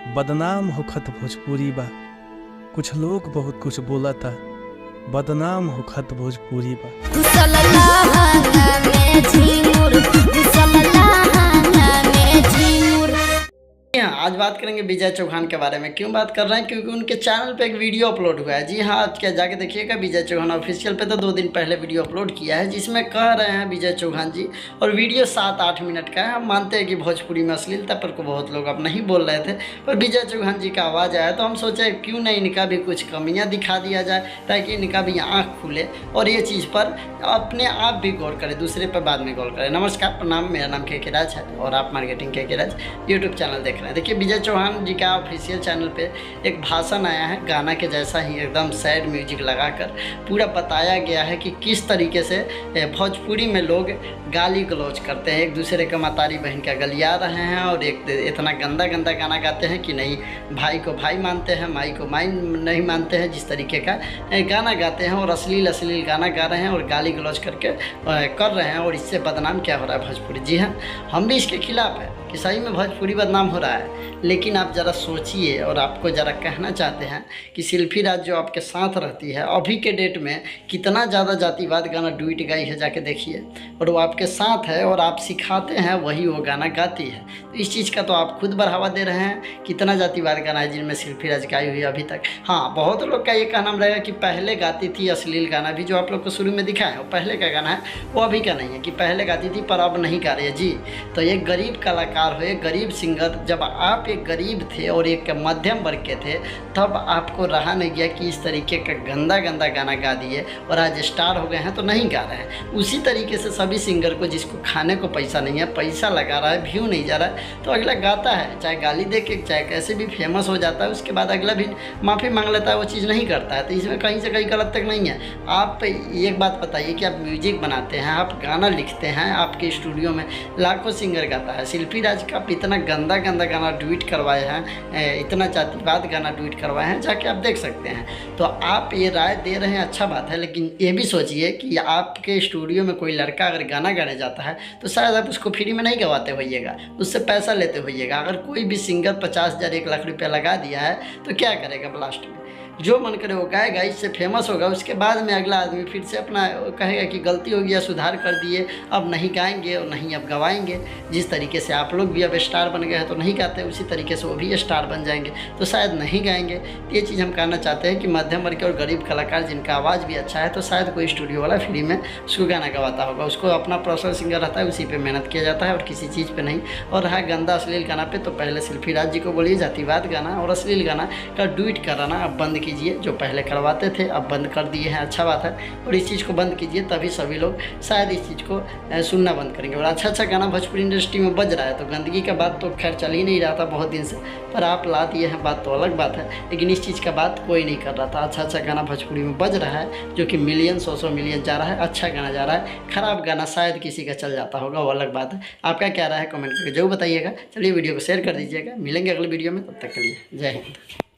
बदनाम होखत भोजपुरी बा। कुछ लोग बहुत कुछ बोला था, बदनाम होखत भोजपुरी बा। हाँ, आज बात करेंगे विजय चौहान के बारे में। क्यों बात कर रहे हैं? क्योंकि उनके चैनल पे एक वीडियो अपलोड हुआ है। जी हाँ, आज क्या जाके देखिएगा। विजय चौहान ऑफिशियल पे तो 2 दिन पहले वीडियो अपलोड किया है, जिसमें कह रहे हैं विजय चौहान जी, और वीडियो 7-8 मिनट का है। हम मानते हैं कि भोजपुरी में अश्लीलता पर को बहुत लोग अब नहीं बोल रहे थे, पर विजय चौहान जी का आवाज़ आया तो हम सोचे क्यों नहीं इनका भी कुछ कमियाँ दिखा दिया जाए, ताकि इनका भी आँख खुले और ये चीज़ पर अपने आप भी गौर करें, दूसरे पर बाद में गौर करें। नमस्कार, प्रणाम, मेरा नाम के राज है और आप मार्केटिंग के राज यूट्यूब चैनल देख रहे हैं। देखिए, विजय चौहान जी का ऑफिशियल चैनल पे एक भाषण आया है, गाना के जैसा ही एकदम सैड म्यूजिक लगाकर पूरा बताया गया है कि किस तरीके से भोजपुरी में लोग गाली गलौज करते हैं, एक दूसरे का मतारी बहन का गलिया रहे हैं और एक इतना गंदा गंदा गाना गाते हैं कि नहीं भाई को भाई मानते हैं, माई को माई नहीं मानते हैं, जिस तरीके का गाना गाते हैं और अश्लील गाना गा रहे हैं और गाली गलौज करके कर रहे हैं। और इससे बदनाम क्या हो रहा है भोजपुरी। जी हाँ, हम भी इसके खिलाफ है कि सही में भोजपुरी बदनाम हो रहा है। लेकिन आप ज़रा सोचिए, और आपको ज़रा कहना चाहते हैं कि शिल्पी राज जो आपके साथ रहती है अभी के डेट में कितना ज़्यादा जातिवाद गाना डुइट गाई है, जाके देखिए। और वो आपके साथ है और आप सिखाते हैं वही वो गाना गाती है। तो इस चीज़ का तो आप खुद बढ़ावा दे रहे हैं। कितना जातिवाद गाना है जिनमें शिल्पी राज गाई हुई अभी तक। हाँ, बहुत लोग का ये कहना रहेगा कि पहले गाती थी अश्लील गाना भी, जो आप लोग को शुरू में दिखा है वो पहले का गाना है, वो अभी का नहीं है कि पहले गाती थी पर अब नहीं गा रही है। जी, तो ये गरीब कलाकार हो, एक गरीब सिंगर, जब आप एक गरीब थे और एक मध्यम वर्ग के थे, तब आपको रहा नहीं गया कि इस तरीके का गंदा गंदा गाना गा दिए और आज स्टार हो गए हैं तो नहीं गा रहे हैं। उसी तरीके से सभी सिंगर को, जिसको खाने को पैसा नहीं है, पैसा लगा रहा है, व्यू नहीं जा रहा है, तो अगला गाता है, चाहे गाली दे के चाहे कैसे भी फेमस हो जाता है, उसके बाद अगला भी माफ़ी मांग लेता है, वो चीज़ नहीं करता है। तो इसमें कहीं से कहीं गलत तक नहीं है। आप एक बात बताइए कि आप म्यूजिक बनाते हैं, आप गाना लिखते हैं, आपके स्टूडियो में लाखों सिंगर गाता है। शिल्पी राज का इतना गंदा गंदा गाना ट्वीट करवाए हैं, इतना जातिवाद गाना ट्वीट करवाए हैं, जाके आप देख सकते हैं। तो आप ये राय दे रहे हैं, अच्छा बात है, लेकिन ये भी सोचिए कि आपके स्टूडियो में कोई लड़का अगर गाना गाने जाता है तो शायद आप उसको फ्री में नहीं गवाते होइएगा, उससे पैसा लेते होइएगा। अगर कोई भी सिंगर 50,000 1 लाख रुपया लगा दिया है तो क्या करेगा लास्ट में? जो मन करे वो गाएगा, इससे फेमस होगा, उसके बाद में अगला आदमी फिर से अपना कहेगा कि गलती हो गया, सुधार कर दिए, अब नहीं गाएंगे और नहीं अब गवाएंगे। जिस तरीके से आप लोग भी अब स्टार बन गए हैं तो नहीं गाते, उसी तरीके से वो भी स्टार बन जाएंगे तो शायद नहीं गाएंगे। ये चीज़ हम कहना चाहते हैं कि मध्यम वर्ग के और गरीब कलाकार जिनका आवाज़ भी अच्छा है, तो शायद कोई स्टूडियो वाला फ्री में उसको गाना गवाता होगा, उसको अपना प्रोफेशनल सिंगर रहता है, उसी पर मेहनत किया जाता है और किसी चीज़ पर नहीं। और रहा गंदा अश्लील गाना पे, तो पहले शिल्पी राज जी को बोलिए जातिवाद गाना और अश्लील गाना का ट्वीट कराना अब बंद कीजिए। जो पहले करवाते थे अब बंद कर दिए हैं, अच्छा बात है, और इस चीज़ को बंद कीजिए, तभी सभी लोग शायद इस चीज़ को सुनना बंद करेंगे। और अच्छा गाना भोजपुरी इंडस्ट्री में बज रहा है, तो गंदगी का बात तो खैर चल ही नहीं रहा था बहुत दिन से, पर आप ला दिए हैं, बात तो अलग बात है। लेकिन इस चीज़ का बात कोई नहीं कर रहा था। अच्छा गाना भोजपुरी में बज रहा है, जो कि मिलियन 100 मिलियन जा रहा है, अच्छा गाना जा रहा है। खराब गाना शायद किसी का चल जाता होगा, वो अलग बात है। आपका क्या राय है कमेंट करके जरूर बताइएगा। चलिए वीडियो को शेयर कर दीजिएगा। मिलेंगे अगले वीडियो में, तब तक के लिए जय हिंद।